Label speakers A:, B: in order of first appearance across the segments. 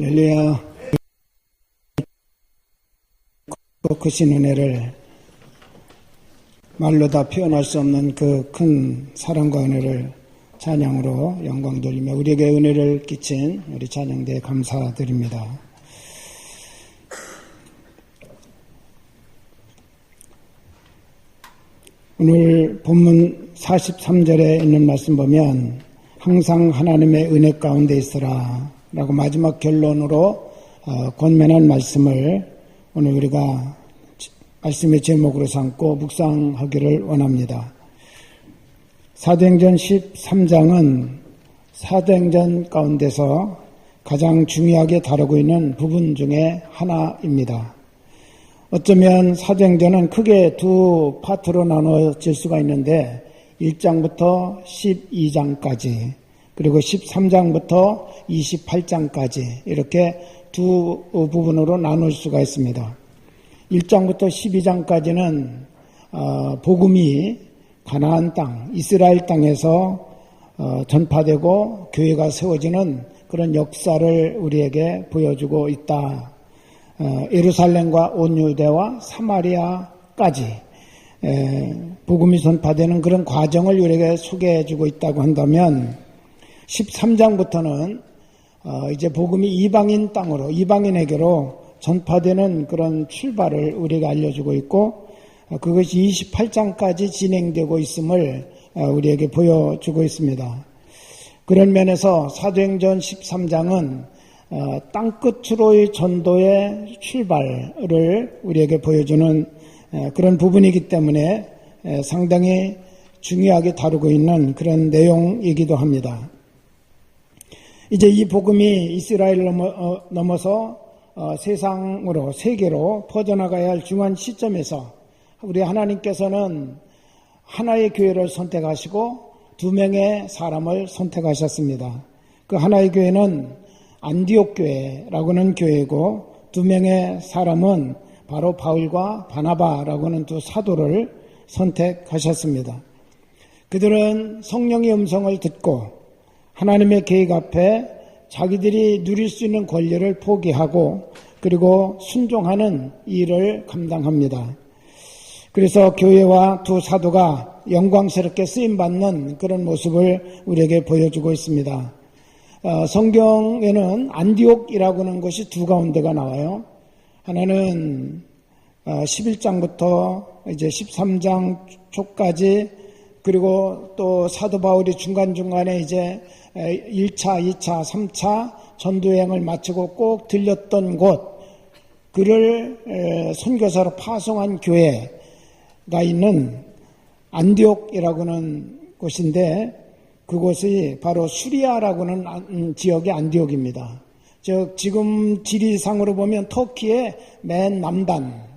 A: 할렐루야. 그 크신 은혜를 말로 다 표현할 수 없는 그 큰 사랑과 은혜를 찬양으로 영광 돌리며 우리에게 은혜를 끼친 우리 찬양대에 감사드립니다. 오늘 본문 43절에 있는 말씀 보면 항상 하나님의 은혜 가운데 있으라 라고 마지막 결론으로 권면한 말씀을 오늘 우리가 말씀의 제목으로 삼고 묵상하기를 원합니다. 사도행전 13장은 사도행전 가운데서 가장 중요하게 다루고 있는 부분 중에 하나입니다. 어쩌면 사도행전은 크게 두 파트로 나눠질 수가 있는데 1장부터 12장까지 그리고 13장부터 28장까지 이렇게 두 부분으로 나눌 수가 있습니다. 1장부터 12장까지는 복음이 가나안 땅, 이스라엘 땅에서 전파되고 교회가 세워지는 그런 역사를 우리에게 보여주고 있다. 예루살렘과 온 유대와 사마리아까지 복음이 전파되는 그런 과정을 우리에게 소개해주고 있다고 한다면 13장부터는 이제 복음이 이방인 땅으로 이방인에게로 전파되는 그런 출발을 우리에게 알려주고 있고 그것이 28장까지 진행되고 있음을 우리에게 보여주고 있습니다. 그런 면에서 사도행전 13장은 땅끝으로의 전도의 출발을 우리에게 보여주는 그런 부분이기 때문에 상당히 중요하게 다루고 있는 그런 내용이기도 합니다. 이제 이 복음이 이스라엘을 넘어서 세상으로 세계로 퍼져나가야 할 중요한 시점에서 우리 하나님께서는 하나의 교회를 선택하시고 두 명의 사람을 선택하셨습니다. 그 하나의 교회는 안디옥 교회라고 하는 교회고 두 명의 사람은 바로 바울과 바나바라고 하는 두 사도를 선택하셨습니다. 그들은 성령의 음성을 듣고 하나님의 계획 앞에 자기들이 누릴 수 있는 권리를 포기하고 그리고 순종하는 일을 감당합니다. 그래서 교회와 두 사도가 영광스럽게 쓰임받는 그런 모습을 우리에게 보여주고 있습니다. 성경에는 안디옥이라고 하는 것이 두 가운데가 나와요. 하나는 11장부터 이제 13장 초까지 그리고 또 사도 바울이 중간중간에 이제 1차, 2차, 3차 전도여행을 마치고 꼭 들렸던 곳, 그를 선교사로 파송한 교회가 있는 안디옥이라고 하는 곳인데 그곳이 바로 수리아라고 하는 지역의 안디옥입니다. 즉 지금 지리상으로 보면 터키의 맨 남단,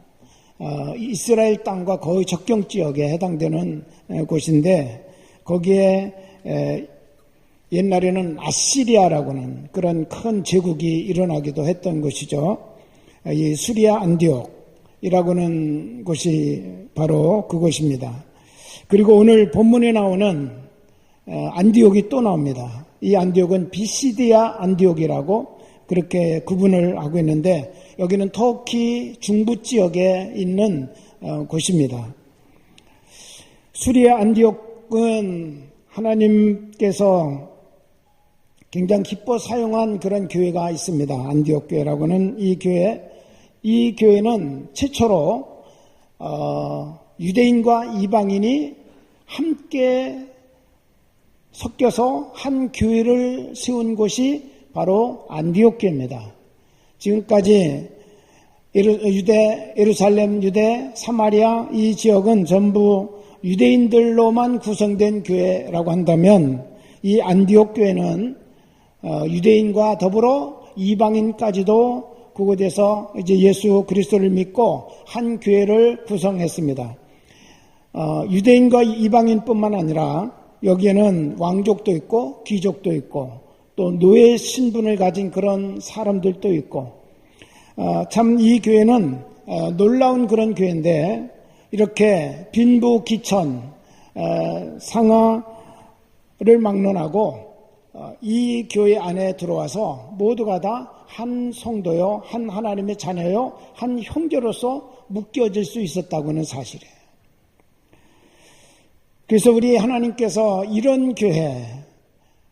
A: 이스라엘 땅과 거의 접경 지역에 해당되는 곳인데 거기에 옛날에는 아시리아라고는 그런 큰 제국이 일어나기도 했던 곳이죠. 이 수리아 안디옥이라고는 곳이 바로 그곳입니다. 그리고 오늘 본문에 나오는 안디옥이 또 나옵니다. 이 안디옥은 비시디아 안디옥이라고 그렇게 구분을 하고 있는데 여기는 터키 중부 지역에 있는 곳입니다. 수리아 안디옥은 하나님께서 굉장히 기뻐 사용한 그런 교회가 있습니다. 안디옥 교회라고는 이 교회는 최초로 유대인과 이방인이 함께 섞여서 한 교회를 세운 곳이 바로 안디옥 교회입니다. 지금까지 예루살렘, 유대, 사마리아 이 지역은 전부 유대인들로만 구성된 교회라고 한다면 이 안디옥 교회는 유대인과 더불어 이방인까지도 그곳에서 이제 예수 그리스도를 믿고 한 교회를 구성했습니다. 유대인과 이방인뿐만 아니라 여기에는 왕족도 있고 귀족도 있고 또 노예 신분을 가진 그런 사람들도 있고 참 이 교회는 놀라운 그런 교회인데 이렇게 빈부귀천 상하를 막론하고 이 교회 안에 들어와서 모두가 다 한 성도요, 한 하나님의 자녀요, 한 형제로서 묶여질 수 있었다고 하는 사실이에요. 그래서 우리 하나님께서 이런 교회,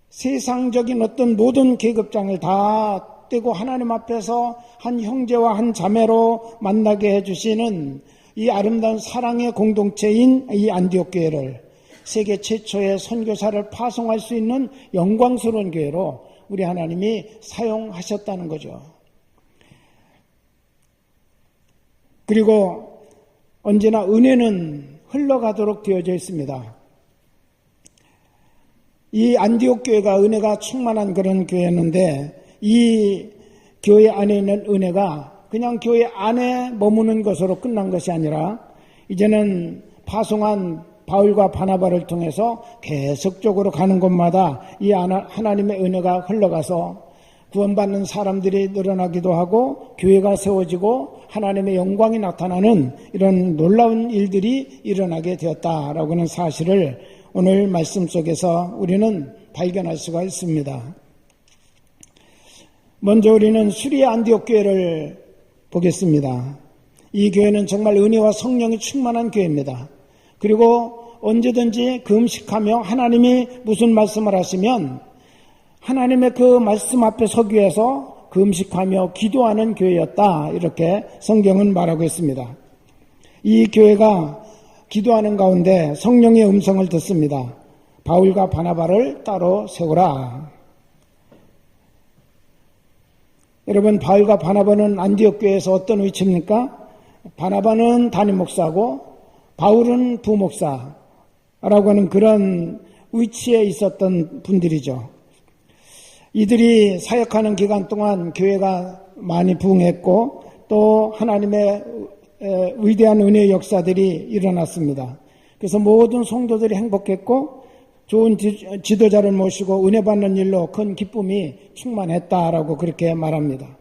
A: 세상적인 어떤 모든 계급장을 다 떼고 하나님 앞에서 한 형제와 한 자매로 만나게 해주시는 이 아름다운 사랑의 공동체인 이 안디옥 교회를 세계 최초의 선교사를 파송할 수 있는 영광스러운 교회로 우리 하나님이 사용하셨다는 거죠. 그리고 언제나 은혜는 흘러가도록 되어져 있습니다. 이 안디옥 교회가 은혜가 충만한 그런 교회였는데 이 교회 안에 있는 은혜가 그냥 교회 안에 머무는 것으로 끝난 것이 아니라 이제는 파송한 바울과 바나바를 통해서 계속적으로 가는 곳마다 이 하나님의 은혜가 흘러가서 구원받는 사람들이 늘어나기도 하고 교회가 세워지고 하나님의 영광이 나타나는 이런 놀라운 일들이 일어나게 되었다라고 하는 사실을 오늘 말씀 속에서 우리는 발견할 수가 있습니다. 먼저 우리는 수리의 안디옥 교회를 보겠습니다. 이 교회는 정말 은혜와 성령이 충만한 교회입니다. 그리고 언제든지 금식하며 하나님이 무슨 말씀을 하시면 하나님의 그 말씀 앞에 서기 위해서 금식하며 기도하는 교회였다. 이렇게 성경은 말하고 있습니다. 이 교회가 기도하는 가운데 성령의 음성을 듣습니다. 바울과 바나바를 따로 세우라. 여러분, 바울과 바나바는 안디옥 교회에서 어떤 위치입니까? 바나바는 담임 목사고 바울은 부목사라고 하는 그런 위치에 있었던 분들이죠. 이들이 사역하는 기간 동안 교회가 많이 부흥했고 또 하나님의 위대한 은혜의 역사들이 일어났습니다. 그래서 모든 성도들이 행복했고 좋은 지도자를 모시고 은혜 받는 일로 큰 기쁨이 충만했다라고 그렇게 말합니다.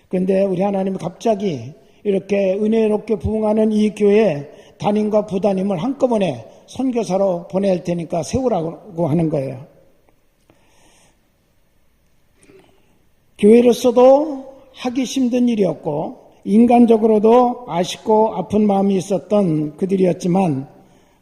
A: 그런데 우리 하나님이 갑자기 이렇게 은혜롭게 부흥하는 이 교회 담임과 부담임을 한꺼번에 선교사로 보낼 테니까 세우라고 하는 거예요. 교회로서도 하기 힘든 일이었고 인간적으로도 아쉽고 아픈 마음이 있었던 그들이었지만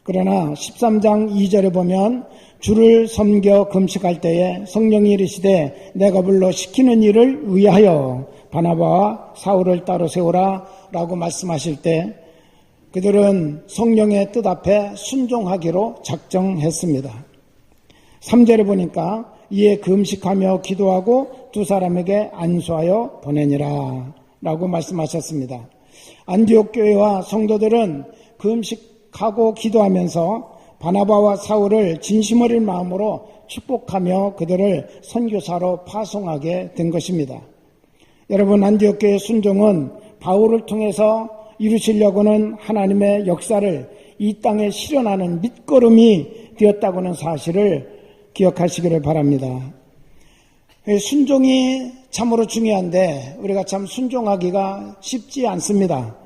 A: 그러나 13장 2절에 보면 주를 섬겨 금식할 때에 성령이 이르시되 내가 불러 시키는 일을 위하여 바나바와 사울을 따로 세우라 라고 말씀하실 때 그들은 성령의 뜻 앞에 순종하기로 작정했습니다. 3절에 보니까 이에 금식하며 기도하고 두 사람에게 안수하여 보내니라 라고 말씀하셨습니다. 안디옥 교회와 성도들은 금식하고 기도하면서 바나바와 사울을 진심 어린 마음으로 축복하며 그들을 선교사로 파송하게 된 것입니다. 여러분, 안디옥 교회의 순종은 바울을 통해서 이루시려고는 하나님의 역사를 이 땅에 실현하는 밑거름이 되었다고는 사실을 기억하시기를 바랍니다. 순종이 참으로 중요한데 우리가 참 순종하기가 쉽지 않습니다.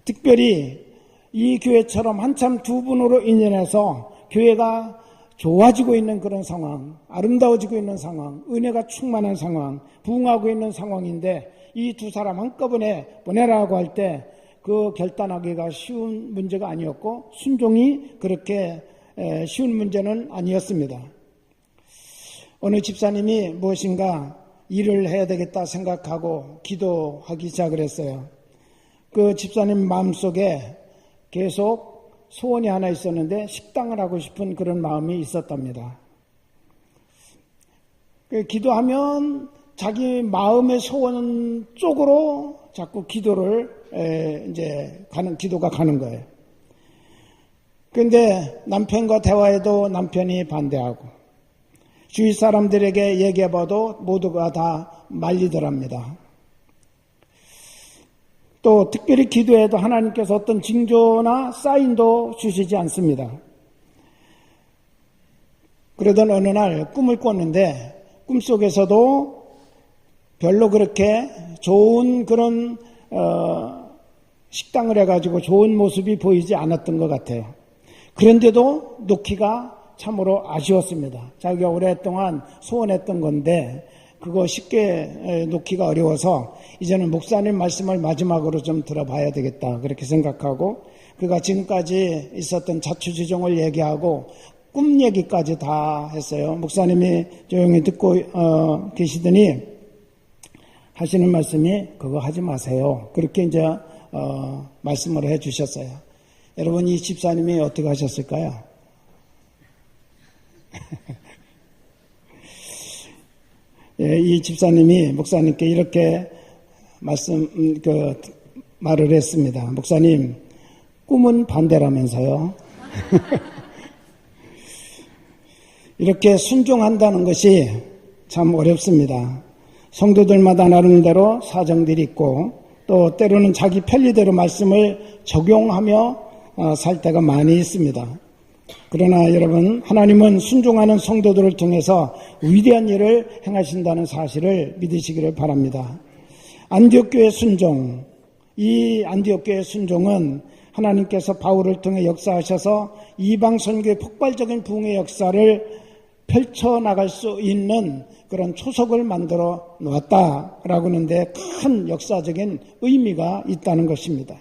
A: 특별히 이 교회처럼 한참 두 분으로 인연해서 교회가 좋아지고 있는 그런 상황, 아름다워지고 있는 상황, 은혜가 충만한 상황, 부흥하고 있는 상황인데 이 두 사람 한꺼번에 보내라고 할 때 그 결단하기가 쉬운 문제가 아니었고 순종이 그렇게 쉬운 문제는 아니었습니다. 어느 집사님이 무엇인가 일을 해야 되겠다 생각하고 기도하기 시작을 했어요. 그 집사님 마음속에 계속 소원이 하나 있었는데 식당을 하고 싶은 그런 마음이 있었답니다. 기도하면 자기 마음의 소원 쪽으로 자꾸 기도를 기도가 가는 거예요. 그런데 남편과 대화해도 남편이 반대하고 주위 사람들에게 얘기해봐도 모두가 다 말리더랍니다. 또 특별히 기도해도 하나님께서 어떤 징조나 사인도 주시지 않습니다. 그러던 어느 날 꿈을 꿨는데 꿈속에서도 별로 그렇게 좋은 그런 식당을 해가지고 좋은 모습이 보이지 않았던 것 같아요. 그런데도 놓기가 참으로 아쉬웠습니다. 자기가 오랫동안 소원했던 건데 그거 쉽게 놓기가 어려워서 이제는 목사님 말씀을 마지막으로 좀 들어봐야 되겠다 그렇게 생각하고, 그가 지금까지 있었던 자초지종을 얘기하고 꿈 얘기까지 다 했어요. 목사님이 조용히 듣고 계시더니 하시는 말씀이 그거 하지 마세요. 그렇게 이제 말씀을 해 주셨어요. 여러분, 이 집사님이 어떻게 하셨을까요? 예, 이 집사님이 목사님께 이렇게 말을 했습니다. 목사님, 꿈은 반대라면서요. 이렇게 순종한다는 것이 참 어렵습니다. 성도들마다 나름대로 사정들이 있고, 또 때로는 자기 편리대로 말씀을 적용하며 살 때가 많이 있습니다. 그러나 여러분, 하나님은 순종하는 성도들을 통해서 위대한 일을 행하신다는 사실을 믿으시기를 바랍니다. 안디옥 교회 순종, 이 안디옥 교회 순종은 하나님께서 바울을 통해 역사하셔서 이방 선교의 폭발적인 부흥의 역사를 펼쳐나갈 수 있는 그런 초석을 만들어 놓았다라고 하는데 큰 역사적인 의미가 있다는 것입니다.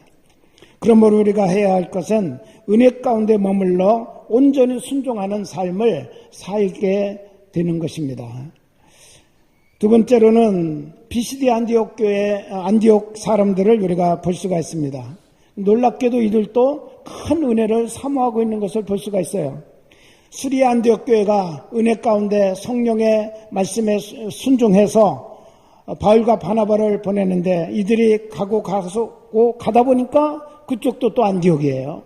A: 그러므로 우리가 해야 할 것은 은혜 가운데 머물러 온전히 순종하는 삶을 살게 되는 것입니다. 두 번째로는 비시디 안디옥 교회, 안디옥 사람들을 우리가 볼 수가 있습니다. 놀랍게도 이들도 큰 은혜를 사모하고 있는 것을 볼 수가 있어요. 수리아 안디옥 교회가 은혜 가운데 성령의 말씀에 순종해서 바울과 바나바를 보내는데 이들이 가다 보니까 그쪽도 또 안디옥이에요.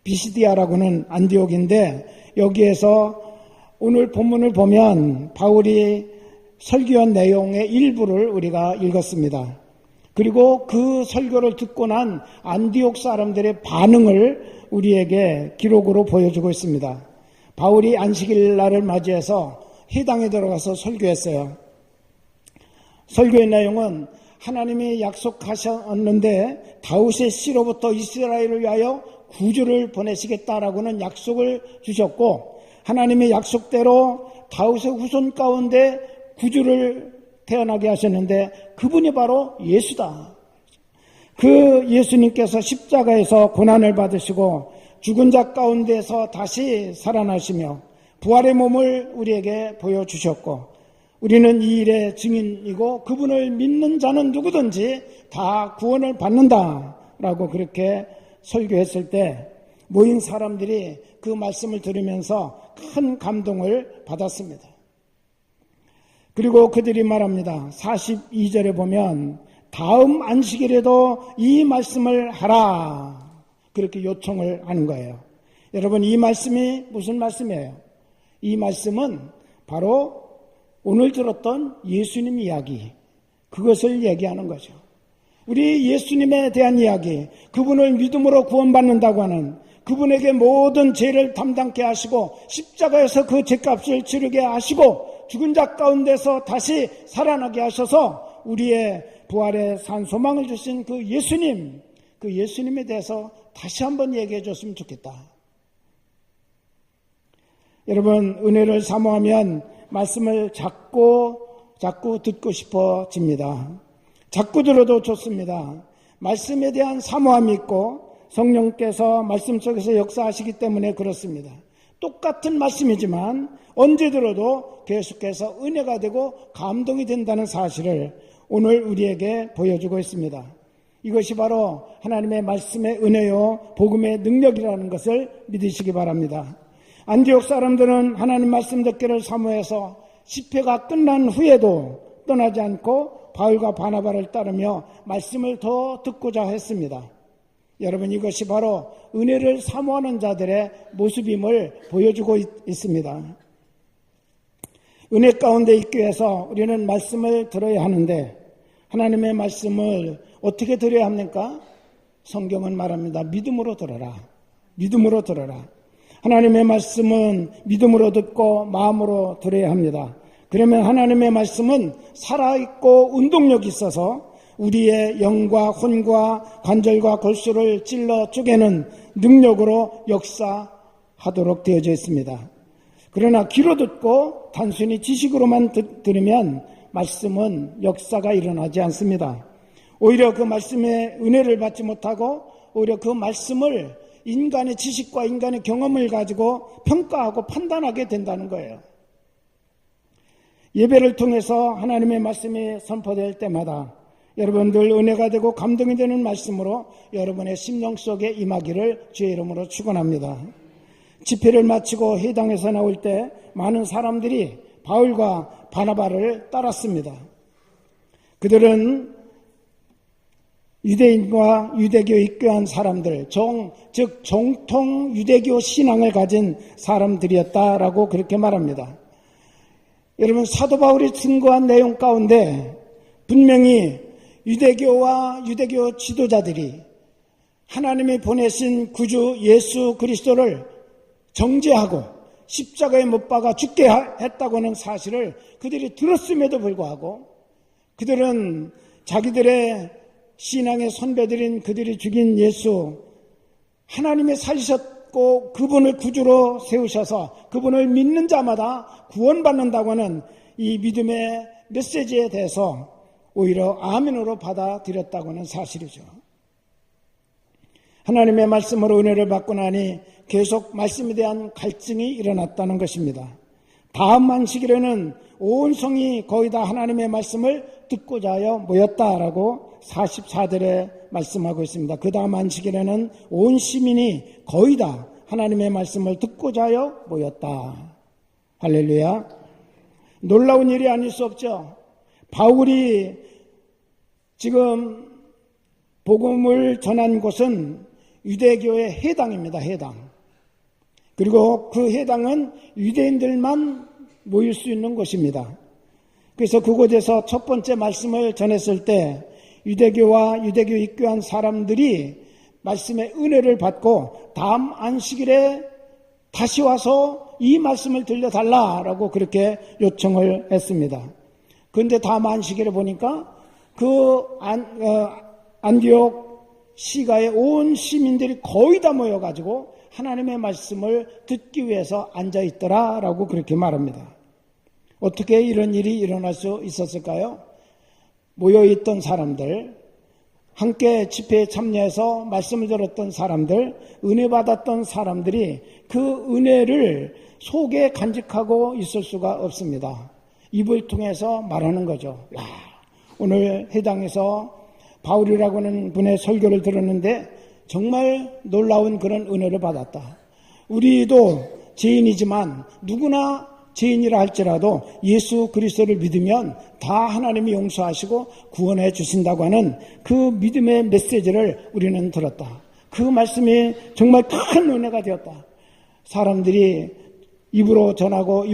A: 비시디아라고는 안디옥인데, 여기에서 오늘 본문을 보면 바울이 설교한 내용의 일부를 우리가 읽었습니다. 그리고 그 설교를 듣고 난 안디옥 사람들의 반응을 우리에게 기록으로 보여주고 있습니다. 바울이 안식일 날을 맞이해서 회당에 들어가서 설교했어요. 설교의 내용은 하나님이 약속하셨는데 다윗의 씨로부터 이스라엘을 위하여 구주를 보내시겠다라고는 약속을 주셨고, 하나님의 약속대로 다윗의 후손 가운데 구주를 태어나게 하셨는데 그분이 바로 예수다. 그 예수님께서 십자가에서 고난을 받으시고 죽은 자 가운데서 다시 살아나시며 부활의 몸을 우리에게 보여주셨고, 우리는 이 일의 증인이고 그분을 믿는 자는 누구든지 다 구원을 받는다라고 그렇게 설교했을 때 모인 사람들이 그 말씀을 들으면서 큰 감동을 받았습니다. 그리고 그들이 말합니다. 42절에 보면 다음 안식일에도 이 말씀을 하라, 그렇게 요청을 하는 거예요. 여러분, 이 말씀이 무슨 말씀이에요? 이 말씀은 바로 오늘 들었던 예수님 이야기, 그것을 얘기하는 거죠. 우리 예수님에 대한 이야기, 그분을 믿음으로 구원받는다고 하는, 그분에게 모든 죄를 담당케 하시고 십자가에서 그 죄값을 치르게 하시고 죽은 자 가운데서 다시 살아나게 하셔서 우리의 부활의 산 소망을 주신 그 예수님, 그 예수님에 대해서 다시 한번 얘기해 줬으면 좋겠다. 여러분, 은혜를 사모하면 말씀을 자꾸 듣고 싶어집니다. 자꾸 들어도 좋습니다. 말씀에 대한 사모함이 있고 성령께서 말씀 속에서 역사하시기 때문에 그렇습니다. 똑같은 말씀이지만 언제 들어도 계속해서 은혜가 되고 감동이 된다는 사실을 오늘 우리에게 보여주고 있습니다. 이것이 바로 하나님의 말씀의 은혜요 복음의 능력이라는 것을 믿으시기 바랍니다. 안디옥 사람들은 하나님 말씀 듣기를 사모해서 집회가 끝난 후에도 떠나지 않고 바울과 바나바를 따르며 말씀을 더 듣고자 했습니다. 여러분, 이것이 바로 은혜를 사모하는 자들의 모습임을 보여주고 있습니다. 은혜 가운데 있기 위해서 우리는 말씀을 들어야 하는데, 하나님의 말씀을 어떻게 들어야 합니까? 성경은 말합니다. 믿음으로 들어라. 믿음으로 들어라. 하나님의 말씀은 믿음으로 듣고 마음으로 들어야 합니다. 그러면 하나님의 말씀은 살아있고 운동력이 있어서 우리의 영과 혼과 관절과 골수를 찔러 쪼개는 능력으로 역사하도록 되어져 있습니다. 그러나 귀로 듣고 단순히 지식으로만 들으면 말씀은 역사가 일어나지 않습니다. 오히려 그 말씀의 은혜를 받지 못하고 오히려 그 말씀을 인간의 지식과 인간의 경험을 가지고 평가하고 판단하게 된다는 거예요. 예배를 통해서 하나님의 말씀이 선포될 때마다 여러분들 은혜가 되고 감동이 되는 말씀으로 여러분의 심령 속에 임하기를 주의 이름으로 축원합니다. 집회를 마치고 회당에서 나올 때 많은 사람들이 바울과 바나바를 따랐습니다. 그들은 유대인과 유대교에 입교한 사람들, 즉 정통 유대교 신앙을 가진 사람들이었다라고 그렇게 말합니다. 여러분, 사도 바울이 증거한 내용 가운데 분명히 유대교와 유대교 지도자들이 하나님이 보내신 구주 예수 그리스도를 정죄하고 십자가에 못 박아 죽게 했다고 하는 사실을 그들이 들었음에도 불구하고 그들은 자기들의 신앙의 선배들인 그들이 죽인 예수, 하나님이 살리셨고 그분을 구주로 세우셔서 그분을 믿는 자마다 구원받는다고 하는 이 믿음의 메시지에 대해서 오히려 아멘으로 받아들였다고 하는 사실이죠. 하나님의 말씀으로 은혜를 받고 나니 계속 말씀에 대한 갈증이 일어났다는 것입니다. 다음 안식일에는 온 성이 거의 다 하나님의 말씀을 듣고자 하여 모였다라고 44절에 말씀하고 있습니다. 그 다음 안식일에는 온 시민이 거의 다 하나님의 말씀을 듣고자 하여 모였다. 할렐루야. 놀라운 일이 아닐 수 없죠. 바울이 지금 복음을 전한 곳은 유대교의 회당입니다. 회당. 그리고 그 회당은 유대인들만 모일 수 있는 곳입니다. 그래서 그곳에서 첫 번째 말씀을 전했을 때 유대교와 유대교 입교한 사람들이 말씀의 은혜를 받고 다음 안식일에 다시 와서 이 말씀을 들려달라라고 그렇게 요청을 했습니다. 그런데 다음 안식일에 보니까 그 안디옥 시가의 온 시민들이 거의 다 모여가지고 하나님의 말씀을 듣기 위해서 앉아있더라라고 그렇게 말합니다. 어떻게 이런 일이 일어날 수 있었을까요? 모여있던 사람들, 함께 집회에 참여해서 말씀을 들었던 사람들, 은혜 받았던 사람들이 그 은혜를 속에 간직하고 있을 수가 없습니다. 입을 통해서 말하는 거죠. 야, 오늘 회당에서 바울이라고 하는 분의 설교를 들었는데 정말 놀라운 그런 은혜를 받았다. 우리도 죄인이지만 누구나 죄인이라 할지라도 예수 그리스도를 믿으면 다 하나님이 용서하시고 구원해 주신다고 하는 그 믿음의 메시지를 우리는 들었다. 그 말씀이 정말 큰 은혜가 되었다. 사람들이 입으로 전하고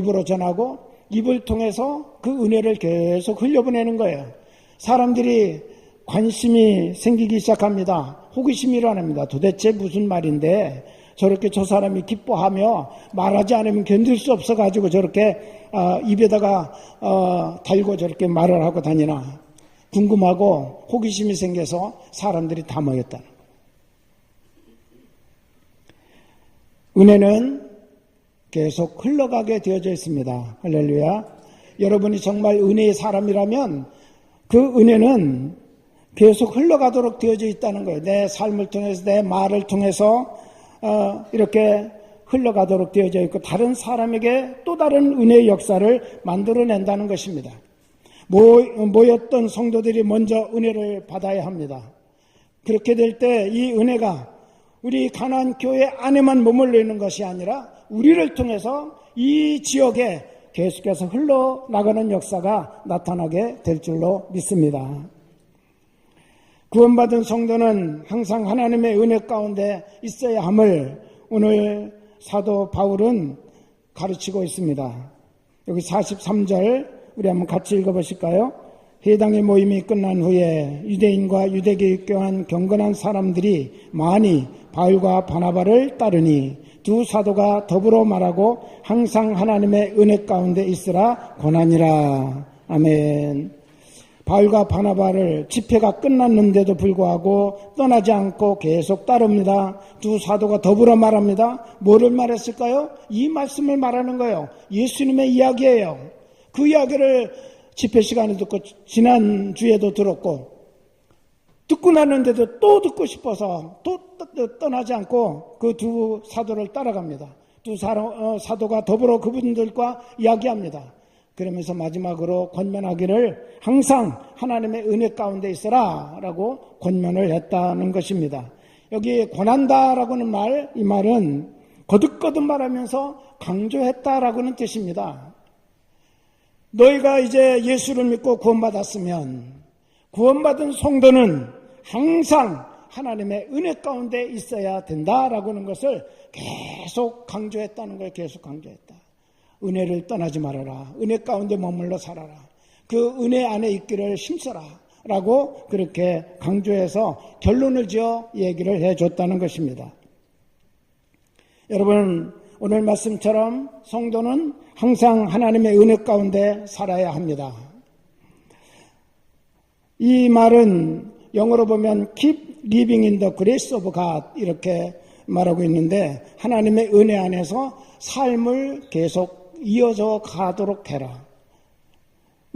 A: 입을 통해서 그 은혜를 계속 흘려보내는 거예요. 사람들이 관심이 생기기 시작합니다. 호기심이 일어납니다. 도대체 무슨 말인데 저렇게 저 사람이 기뻐하며 말하지 않으면 견딜 수 없어가지고 저렇게 입에다가 달고 저렇게 말을 하고 다니나 궁금하고 호기심이 생겨서 사람들이 다 모였다. 은혜는 계속 흘러가게 되어져 있습니다. 할렐루야. 여러분이 정말 은혜의 사람이라면 그 은혜는 계속 흘러가도록 되어져 있다는 거예요. 내 삶을 통해서 내 말을 통해서 이렇게 흘러가도록 되어져 있고 다른 사람에게 또 다른 은혜의 역사를 만들어낸다는 것입니다. 모였던 성도들이 먼저 은혜를 받아야 합니다. 그렇게 될 때 이 은혜가 우리 가나안 교회 안에만 머물러 있는 것이 아니라 우리를 통해서 이 지역에 계속해서 흘러나가는 역사가 나타나게 될 줄로 믿습니다. 구원받은 성도는 항상 하나님의 은혜 가운데 있어야 함을 오늘 사도 바울은 가르치고 있습니다. 여기 43절 우리 한번 같이 읽어보실까요? 회당의 모임이 끝난 후에 유대인과 유대교에 입교한 경건한 사람들이 많이 바울과 바나바를 따르니 두 사도가 더불어 말하고 항상 하나님의 은혜 가운데 있으라 권하니라. 아멘. 바울과 바나바를 집회가 끝났는데도 불구하고 떠나지 않고 계속 따릅니다. 두 사도가 더불어 말합니다. 뭐를 말했을까요? 이 말씀을 말하는 거예요. 예수님의 이야기예요. 그 이야기를 집회 시간에 듣고 지난주에도 들었고 듣고 났는데도 또 듣고 싶어서 또 떠나지 않고 그 두 사도를 따라갑니다. 두 사도가 더불어 그분들과 이야기합니다. 그러면서 마지막으로 권면하기를 항상 하나님의 은혜 가운데 있어라 라고 권면을 했다는 것입니다. 여기 권한다라고는 이 말은 거듭거듭 말하면서 강조했다라고는 뜻입니다. 너희가 이제 예수를 믿고 구원받았으면 구원받은 성도는 항상 하나님의 은혜 가운데 있어야 된다라고는 것을 계속 강조했다는 걸 계속 강조했다. 은혜를 떠나지 말아라. 은혜 가운데 머물러 살아라. 그 은혜 안에 있기를 힘써라 라고 그렇게 강조해서 결론을 지어 얘기를 해줬다는 것입니다. 여러분, 오늘 말씀처럼 성도는 항상 하나님의 은혜 가운데 살아야 합니다. 이 말은 영어로 보면 keep living in the grace of God 이렇게 말하고 있는데 하나님의 은혜 안에서 삶을 계속 이어져 가도록 해라.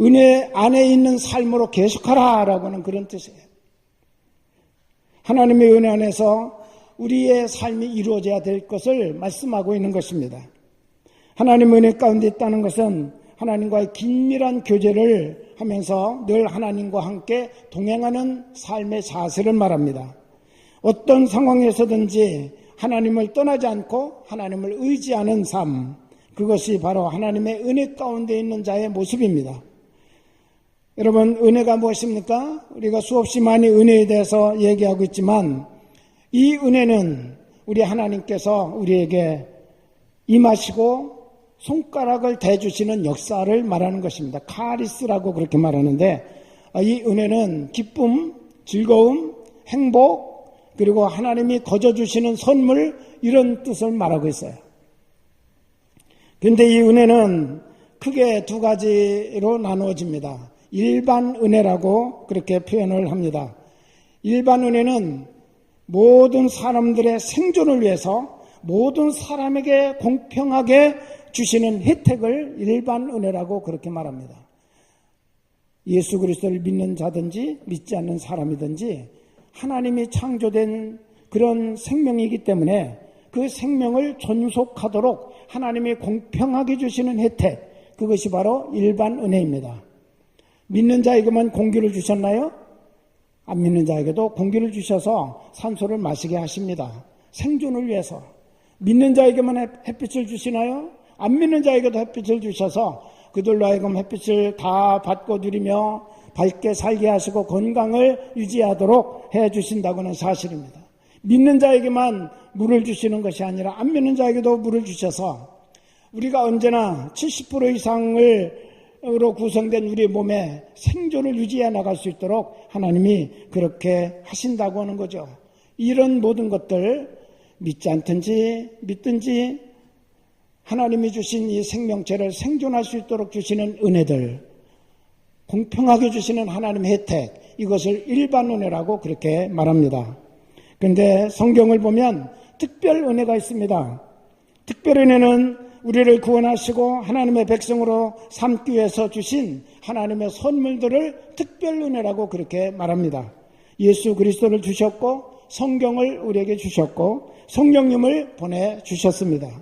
A: 은혜 안에 있는 삶으로 계속하라 라고는 그런 뜻이에요. 하나님의 은혜 안에서 우리의 삶이 이루어져야 될 것을 말씀하고 있는 것입니다. 하나님의 은혜 가운데 있다는 것은 하나님과의 긴밀한 교제를 하면서 늘 하나님과 함께 동행하는 삶의 자세를 말합니다. 어떤 상황에서든지 하나님을 떠나지 않고 하나님을 의지하는 삶, 그것이 바로 하나님의 은혜 가운데 있는 자의 모습입니다. 여러분, 은혜가 무엇입니까? 우리가 수없이 많이 은혜에 대해서 얘기하고 있지만 이 은혜는 우리 하나님께서 우리에게 임하시고 손가락을 대주시는 역사를 말하는 것입니다. 카리스라고 그렇게 말하는데 이 은혜는 기쁨, 즐거움, 행복, 그리고 하나님이 거저주시는 선물 이런 뜻을 말하고 있어요. 그런데 이 은혜는 크게 두 가지로 나누어집니다. 일반 은혜라고 그렇게 표현을 합니다. 일반 은혜는 모든 사람들의 생존을 위해서 모든 사람에게 공평하게 주시는 혜택을 일반 은혜라고 그렇게 말합니다. 예수 그리스도를 믿는 자든지 믿지 않는 사람이든지 하나님이 창조된 그런 생명이기 때문에 그 생명을 존속하도록 하나님이 공평하게 주시는 혜택, 그것이 바로 일반 은혜입니다. 믿는 자에게만 공기를 주셨나요? 안 믿는 자에게도 공기를 주셔서 산소를 마시게 하십니다. 생존을 위해서. 믿는 자에게만 햇빛을 주시나요? 안 믿는 자에게도 햇빛을 주셔서 그들로 하여금 햇빛을 다 받고 누리며 밝게 살게 하시고 건강을 유지하도록 해주신다고는 사실입니다. 믿는 자에게만 물을 주시는 것이 아니라 안 믿는 자에게도 물을 주셔서 우리가 언제나 70% 이상으로 구성된 우리 몸의 생존을 유지해 나갈 수 있도록 하나님이 그렇게 하신다고 하는 거죠. 이런 모든 것들 믿지 않든지 믿든지 하나님이 주신 이 생명체를 생존할 수 있도록 주시는 은혜들, 공평하게 주시는 하나님의 혜택, 이것을 일반 은혜라고 그렇게 말합니다. 그런데 성경을 보면 특별 은혜가 있습니다. 특별 은혜는 우리를 구원하시고 하나님의 백성으로 삼기 위해서 주신 하나님의 선물들을 특별 은혜라고 그렇게 말합니다. 예수 그리스도를 주셨고 성경을 우리에게 주셨고 성령님을 보내주셨습니다.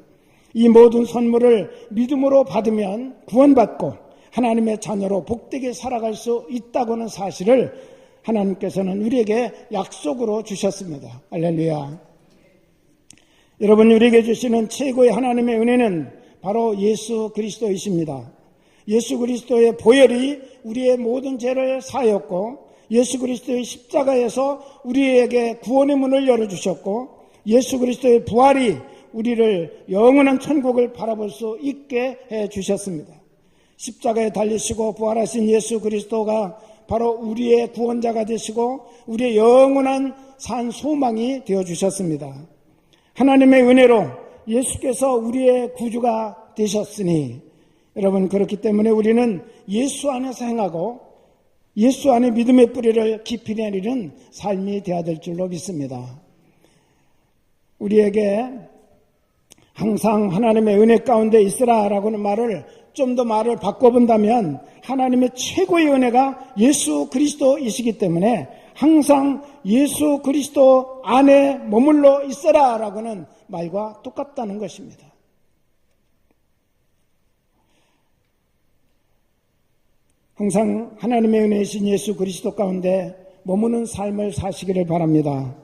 A: 이 모든 선물을 믿음으로 받으면 구원받고 하나님의 자녀로 복되게 살아갈 수 있다고는 사실을 하나님께서는 우리에게 약속으로 주셨습니다. 할렐루야. 여러분, 우리에게 주시는 최고의 하나님의 은혜는 바로 예수 그리스도이십니다. 예수 그리스도의 보혈이 우리의 모든 죄를 사하였고 예수 그리스도의 십자가에서 우리에게 구원의 문을 열어주셨고 예수 그리스도의 부활이 우리를 영원한 천국을 바라볼 수 있게 해주셨습니다. 십자가에 달리시고 부활하신 예수 그리스도가 바로 우리의 구원자가 되시고 우리의 영원한 산 소망이 되어주셨습니다. 하나님의 은혜로 예수께서 우리의 구주가 되셨으니 여러분, 그렇기 때문에 우리는 예수 안에서 행하고 예수 안에 믿음의 뿌리를 깊이 내리는 삶이 되어야 될 줄로 믿습니다. 우리에게 항상 하나님의 은혜 가운데 있으라 라고는 말을 좀 더 말을 바꿔본다면 하나님의 최고의 은혜가 예수 그리스도이시기 때문에 항상 예수 그리스도 안에 머물러 있어라 라고는 말과 똑같다는 것입니다. 항상 하나님의 은혜이신 예수 그리스도 가운데 머무는 삶을 사시기를 바랍니다.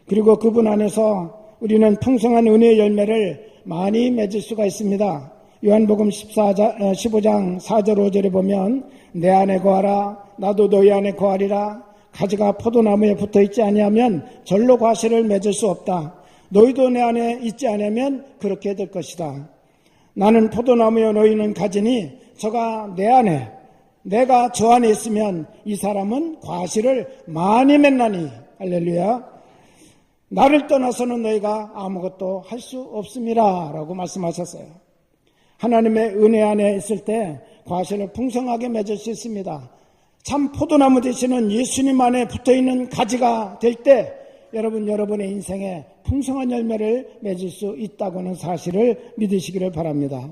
A: 그리고 그분 안에서 우리는 풍성한 은혜의 열매를 많이 맺을 수가 있습니다. 요한복음 15장 4절 5절에 보면 내 안에 거하라 나도 너희 안에 거하리라 가지가 포도나무에 붙어있지 아니하면 절로 과실을 맺을 수 없다. 너희도 내 안에 있지 않으면 그렇게 될 것이다. 나는 포도나무여 너희는 가지니 저가 내 안에 내가 저 안에 있으면 이 사람은 과실을 많이 맺나니 할렐루야. 나를 떠나서는 너희가 아무것도 할 수 없음이라 라고 말씀하셨어요. 하나님의 은혜 안에 있을 때 과실을 풍성하게 맺을 수 있습니다. 참 포도나무 되시는 예수님 안에 붙어있는 가지가 될 때 여러분의 인생에 풍성한 열매를 맺을 수 있다고는 사실을 믿으시기를 바랍니다.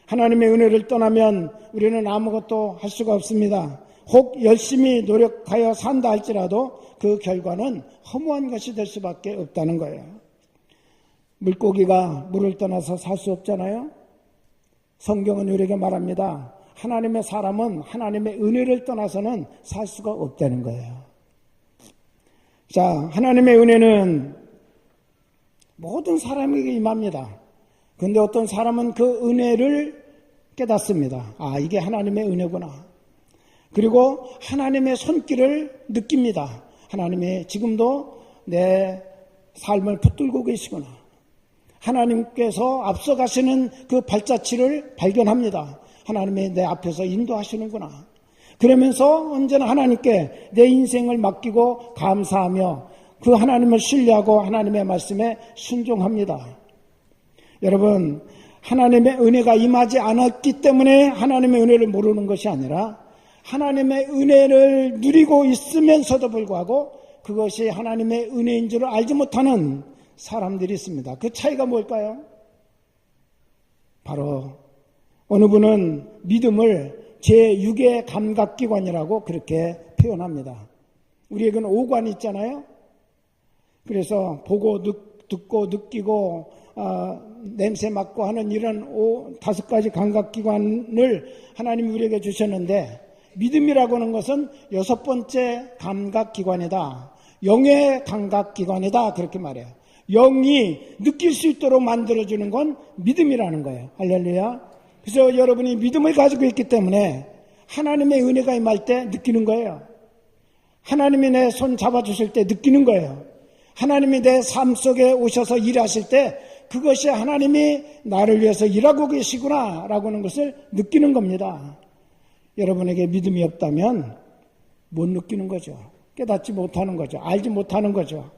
A: 하나님의 은혜를 떠나면 우리는 아무것도 할 수가 없습니다. 혹 열심히 노력하여 산다 할지라도 그 결과는 허무한 것이 될 수밖에 없다는 거예요. 물고기가 물을 떠나서 살 수 없잖아요. 성경은 우리에게 말합니다. 하나님의 사람은 하나님의 은혜를 떠나서는 살 수가 없다는 거예요. 자, 하나님의 은혜는 모든 사람에게 임합니다. 그런데 어떤 사람은 그 은혜를 깨닫습니다. 아, 이게 하나님의 은혜구나. 그리고 하나님의 손길을 느낍니다. 하나님이 지금도 내 삶을 붙들고 계시구나. 하나님께서 앞서가시는 그 발자취를 발견합니다. 하나님이 내 앞에서 인도하시는구나. 그러면서 언제나 하나님께 내 인생을 맡기고 감사하며 그 하나님을 신뢰하고 하나님의 말씀에 순종합니다. 여러분, 하나님의 은혜가 임하지 않았기 때문에 하나님의 은혜를 모르는 것이 아니라 하나님의 은혜를 누리고 있으면서도 불구하고 그것이 하나님의 은혜인 줄 알지 못하는 사람들이 있습니다. 그 차이가 뭘까요? 바로 어느 분은 믿음을 제6의 감각기관이라고 그렇게 표현합니다. 우리에게는 5관이 있잖아요. 그래서 보고 듣고 느끼고 냄새 맡고 하는 이런 5가지 감각기관을 하나님이 우리에게 주셨는데 믿음이라고 하는 것은 6번째 감각기관이다. 영의 감각기관이다. 그렇게 말해요. 영이 느낄 수 있도록 만들어주는 건 믿음이라는 거예요. 할렐루야. 그래서 여러분이 믿음을 가지고 있기 때문에 하나님의 은혜가 임할 때 느끼는 거예요. 하나님이 내 손 잡아주실 때 느끼는 거예요. 하나님이 내 삶 속에 오셔서 일하실 때 그것이 하나님이 나를 위해서 일하고 계시구나 라고 하는 것을 느끼는 겁니다. 여러분에게 믿음이 없다면 못 느끼는 거죠. 깨닫지 못하는 거죠. 알지 못하는 거죠.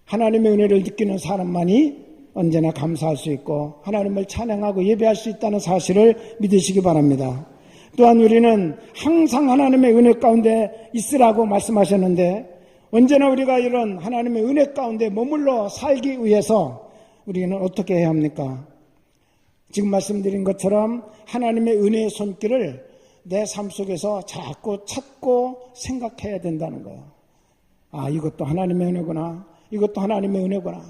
A: 하나님의 은혜를 느끼는 사람만이 언제나 감사할 수 있고 하나님을 찬양하고 예배할 수 있다는 사실을 믿으시기 바랍니다. 또한 우리는 항상 하나님의 은혜 가운데 있으라고 말씀하셨는데 언제나 우리가 이런 하나님의 은혜 가운데 머물러 살기 위해서 우리는 어떻게 해야 합니까? 지금 말씀드린 것처럼 하나님의 은혜의 손길을 내 삶 속에서 자꾸 찾고 생각해야 된다는 거예요. 아, 이것도 하나님의 은혜구나. 이것도 하나님의 은혜구나.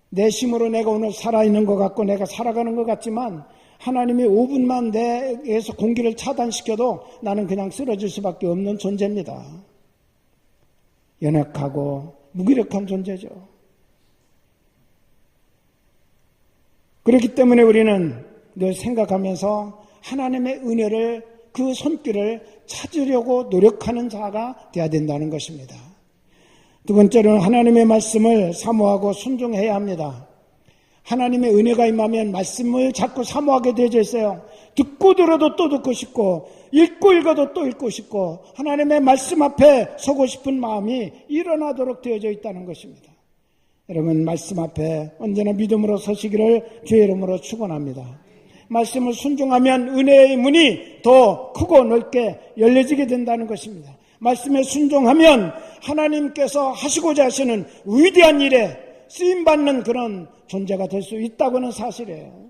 A: 내 힘으로 내가 오늘 살아있는 것 같고 내가 살아가는 것 같지만 하나님이 5분만 내에서 공기를 차단시켜도 나는 그냥 쓰러질 수밖에 없는 존재입니다. 연약하고 무기력한 존재죠. 그렇기 때문에 우리는 늘 생각하면서 하나님의 은혜를 그 손길을 찾으려고 노력하는 자가 되어야 된다는 것입니다. 두 번째로는 하나님의 말씀을 사모하고 순종해야 합니다. 하나님의 은혜가 임하면 말씀을 자꾸 사모하게 되어져 있어요. 듣고 들어도 또 듣고 싶고 읽고 읽어도 또 읽고 싶고 하나님의 말씀 앞에 서고 싶은 마음이 일어나도록 되어져 있다는 것입니다. 여러분, 말씀 앞에 언제나 믿음으로 서시기를 주의 이름으로 축원합니다. 말씀을 순종하면 은혜의 문이 더 크고 넓게 열려지게 된다는 것입니다. 말씀에 순종하면 하나님께서 하시고자 하시는 위대한 일에 쓰임받는 그런 존재가 될 수 있다고 하는 사실이에요.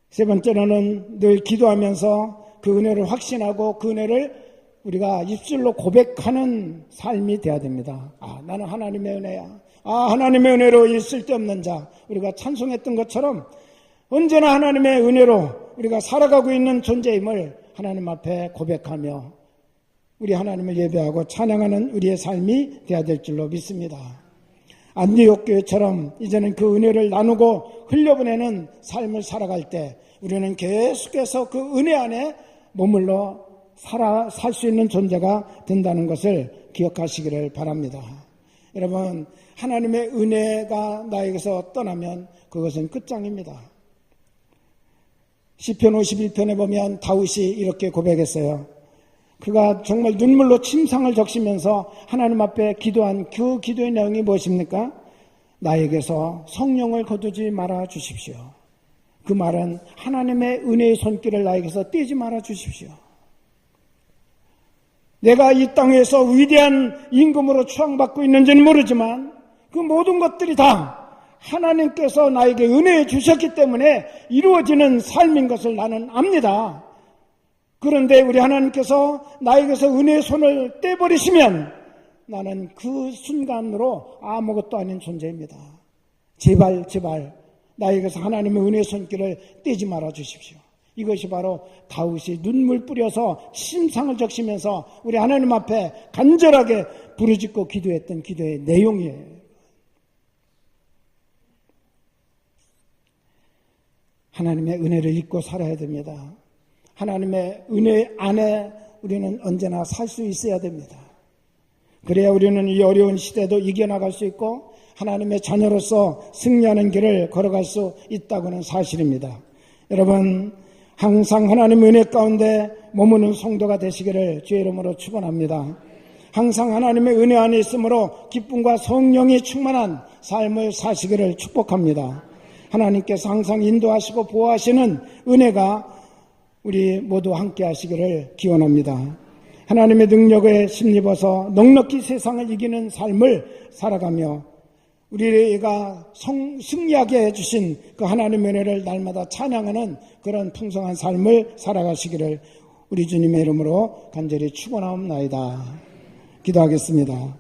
A: 세 번째로는 늘 기도하면서 그 은혜를 확신하고 그 은혜를 우리가 입술로 고백하는 삶이 되어야 됩니다. 나는 하나님의 은혜야. 하나님의 은혜로 이 쓸데없는 자. 우리가 찬송했던 것처럼 언제나 하나님의 은혜로 우리가 살아가고 있는 존재임을 하나님 앞에 고백하며 우리 하나님을 예배하고 찬양하는 우리의 삶이 되어야 될 줄로 믿습니다. 안디옥 교회처럼 이제는 그 은혜를 나누고 흘려보내는 삶을 살아갈 때 우리는 계속해서 그 은혜 안에 머물러 살 수 있는 존재가 된다는 것을 기억하시기를 바랍니다. 여러분, 하나님의 은혜가 나에게서 떠나면 그것은 끝장입니다. 시편 51편에 보면 다윗이 이렇게 고백했어요. 그가 정말 눈물로 침상을 적시면서 하나님 앞에 기도한 그 기도의 내용이 무엇입니까? 나에게서 성령을 거두지 말아 주십시오. 그 말은 하나님의 은혜의 손길을 나에게서 떼지 말아 주십시오. 내가 이 땅에서 위대한 임금으로 추앙받고 있는지는 모르지만 그 모든 것들이 다 하나님께서 나에게 은혜 주셨기 때문에 이루어지는 삶인 것을 나는 압니다. 그런데 우리 하나님께서 나에게서 은혜의 손을 떼버리시면 나는 그 순간으로 아무것도 아닌 존재입니다. 제발 나에게서 하나님의 은혜의 손길을 떼지 말아 주십시오. 이것이 바로 다윗이 눈물 뿌려서 심상을 적시면서 우리 하나님 앞에 간절하게 부르짖고 기도했던 기도의 내용이에요. 하나님의 은혜를 잊고 살아야 됩니다. 하나님의 은혜 안에 우리는 언제나 살 수 있어야 됩니다. 그래야 우리는 이 어려운 시대도 이겨나갈 수 있고 하나님의 자녀로서 승리하는 길을 걸어갈 수 있다고는 사실입니다. 여러분, 항상 하나님의 은혜 가운데 머무는 성도가 되시기를 주의 이름으로 축원합니다. 항상 하나님의 은혜 안에 있으므로 기쁨과 성령이 충만한 삶을 사시기를 축복합니다. 하나님께서 항상 인도하시고 보호하시는 은혜가 우리 모두 함께 하시기를 기원합니다. 하나님의 능력에 힘입어서 넉넉히 세상을 이기는 삶을 살아가며 우리가 승리하게 해주신 그 하나님의 은혜를 날마다 찬양하는 그런 풍성한 삶을 살아가시기를 우리 주님의 이름으로 간절히 축원하옵나이다. 기도하겠습니다.